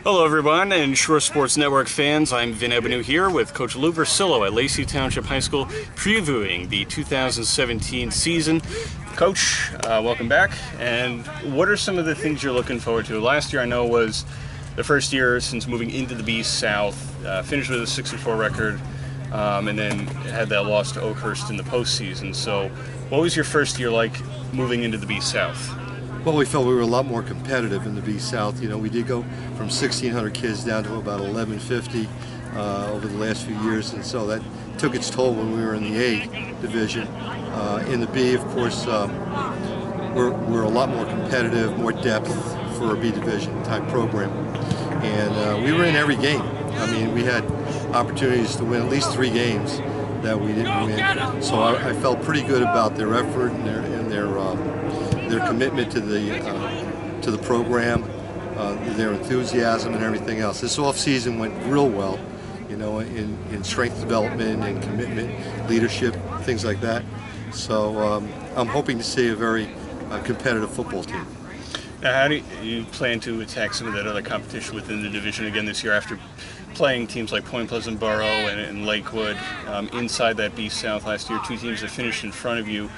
Hello everyone, and Shore Sports Network fans. I'm Vin Ebenau here with Coach Lou Vircillo at Lacey Township High School, previewing the 2017 season. Coach, welcome back. And what are some of the things you're looking forward to? Last year, I know, was the first year since moving into the B South. Finished with a 6-4 record, and then had that loss to Oakhurst in the postseason. So, what was your first year like moving into the B South? Well, we felt we were a lot more competitive in the B South. You know, we did go from 1,600 kids down to about 1,150 over the last few years, and so that took its toll when we were in the A division. In the B, of course, we're a lot more competitive, more depth for a B division type program, and we were in every game. I mean, we had opportunities to win at least 3 games that we didn't win. So I felt pretty good about their effort and their commitment to the program, their enthusiasm and everything else. This off season went real well, you know, in strength development and commitment, leadership, things like that. So I'm hoping to see a very competitive football team. Now, how do you plan to attack some of that other competition within the division again this year after playing teams like Point Pleasant Borough and Lakewood inside that B South last year? 2 teams that finished in front of you.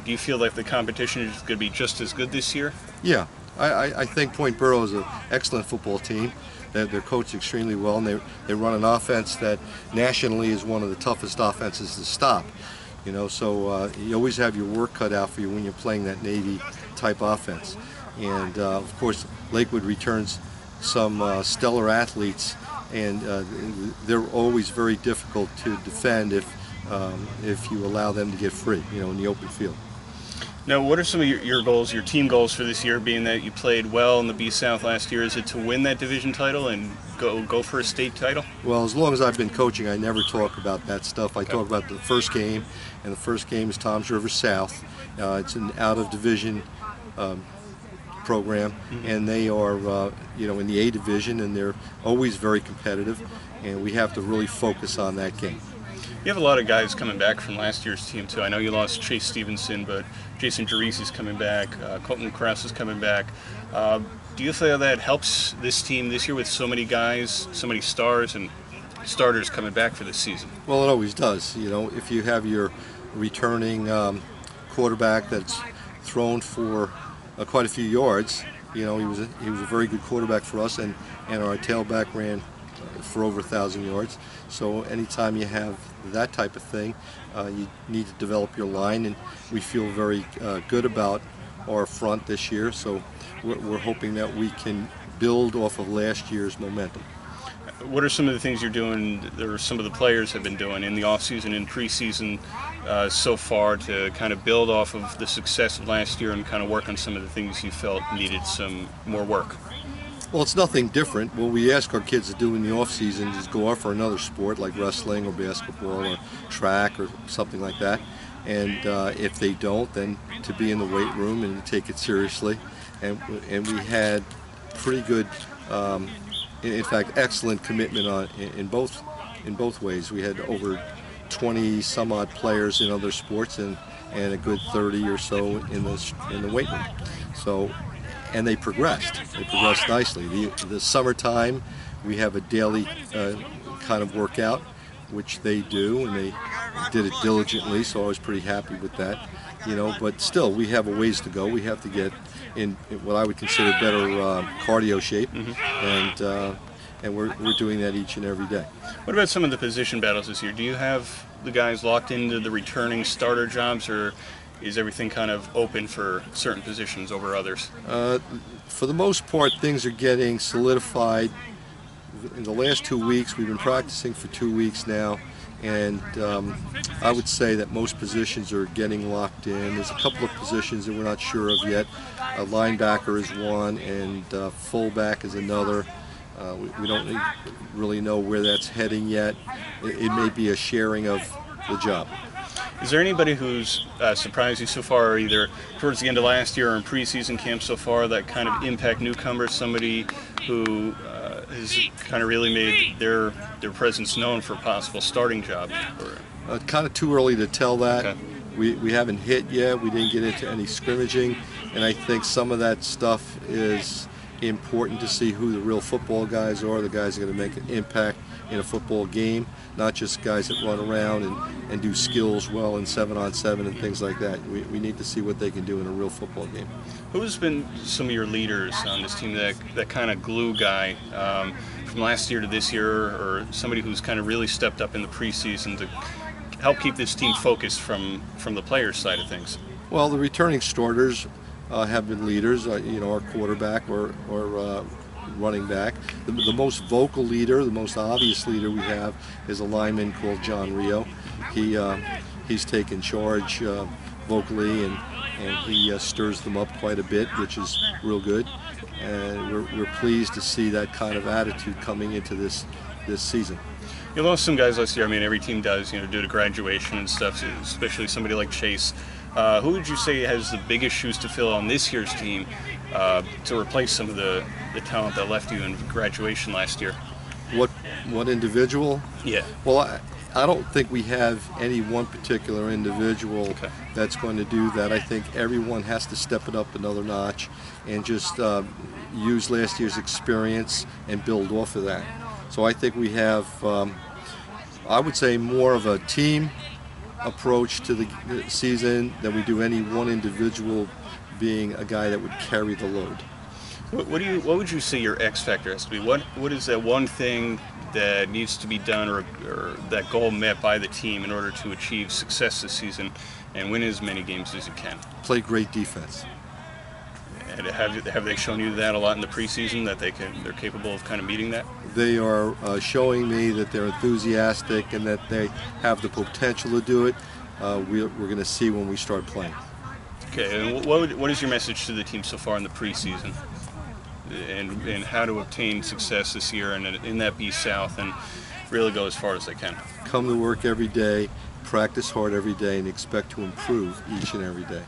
Do you feel like the competition is going to be just as good this year? Yeah, I think Point Borough is an excellent football team. They're coached extremely well, and they run an offense that nationally is one of the toughest offenses to stop. You know, so you always have your work cut out for you when you're playing that Navy type offense. And of course, Lakewood returns some stellar athletes, and they're always very difficult to defend if you allow them to get free, you know, in the open field. Now, what are some of your goals, your team goals for this year, being that you played well in the B South last year? Is it to win that division title and go for a state title? Well, as long as I've been coaching, I never talk about that stuff. I talk about the first game, and the first game is Toms River South. It's an out-of-division program, and they are, you know, in the A division, and they're always very competitive, and we have to really focus on that game. You have a lot of guys coming back from last year's team too. I know you lost Chase Stevenson, but Jason Gerese is coming back. Colton Krause is coming back. Do you feel that helps this team this year with so many guys, so many stars and starters coming back for this season? Well, it always does. You know, if you have your returning quarterback that's thrown for quite a few yards, you know, he was a very good quarterback for us, and our tailback ran for over 1,000 yards. So anytime you have that type of thing, you need to develop your line, and we feel very good about our front this year. So we're hoping that we can build off of last year's momentum. What are some of the things you're doing, or some of the players have been doing in the offseason and preseason so far to kind of build off of the success of last year and kind of work on some of the things you felt needed some more work? Well, it's nothing different. What we ask our kids to do in the off-season is go off for another sport like wrestling or basketball or track or something like that. And if they don't, then to be in the weight room and take it seriously. And we had pretty good, in fact, excellent commitment in both ways. We had over 20 some odd players in other sports and a good 30 or so in the weight room. So. And they progressed. They progressed nicely. The summertime, we have a daily kind of workout, which they do, and they did it diligently. So I was pretty happy with that, you know. But still, we have a ways to go. We have to get in what I would consider better cardio shape, and we're doing that each and every day. What about some of the position battles this year? Do you have the guys locked into the returning starter jobs, or is everything kind of open for certain positions over others? For the most part, things are getting solidified. In the last 2 weeks, we've been practicing for 2 weeks now, and I would say that most positions are getting locked in. There's a couple of positions that we're not sure of yet. A linebacker is one, and fullback is another. We don't really know where that's heading yet. It may be a sharing of the job. Is there anybody who's surprised you so far, either towards the end of last year or in preseason camp so far, that kind of impact newcomers? Somebody who has kind of really made their presence known for a possible starting job? Kind of too early to tell that. Okay. We haven't hit yet. We didn't get into any scrimmaging, and I think some of that stuff is important to see who the real football guys are, the guys that are going to make an impact in a football game, not just guys that run around and do skills well in 7-on-7 and things like that. We need to see what they can do in a real football game. Who's been some of your leaders on this team, that kind of glue guy from last year to this year, or somebody who's kind of really stepped up in the preseason to help keep this team focused from the players' side of things? Well, the returning starters have been leaders, our quarterback or running back. The most vocal leader, the most obvious leader we have is a lineman called John Rio. He's taken charge vocally, and he stirs them up quite a bit, which is real good. And we're pleased to see that kind of attitude coming into this season. You lost some guys last year. I mean, every team does, due to graduation and stuff, especially somebody like Chase. Who would you say has the biggest shoes to fill on this year's team to replace some of the talent that left you in graduation last year? What individual? Yeah. Well, I don't think we have any one particular individual that's going to do that. I think everyone has to step it up another notch and just use last year's experience and build off of that. So I think we have, I would say, more of a team approach to the season than we do any one individual being a guy that would carry the load. What would you say your X factor has to be? What is that one thing that needs to be done, or that goal met by the team in order to achieve success this season and win as many games as you can? Play great defense. And have they shown you that a lot in the preseason, that they're capable of kind of meeting that? They are showing me that they're enthusiastic and that they have the potential to do it. We're going to see when we start playing. Okay, and what is your message to the team so far in the preseason, and how to obtain success this year and in that B South and really go as far as they can? Come to work every day, practice hard every day, and expect to improve each and every day.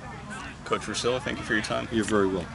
Coach Vircillo, thank you for your time. You're very welcome.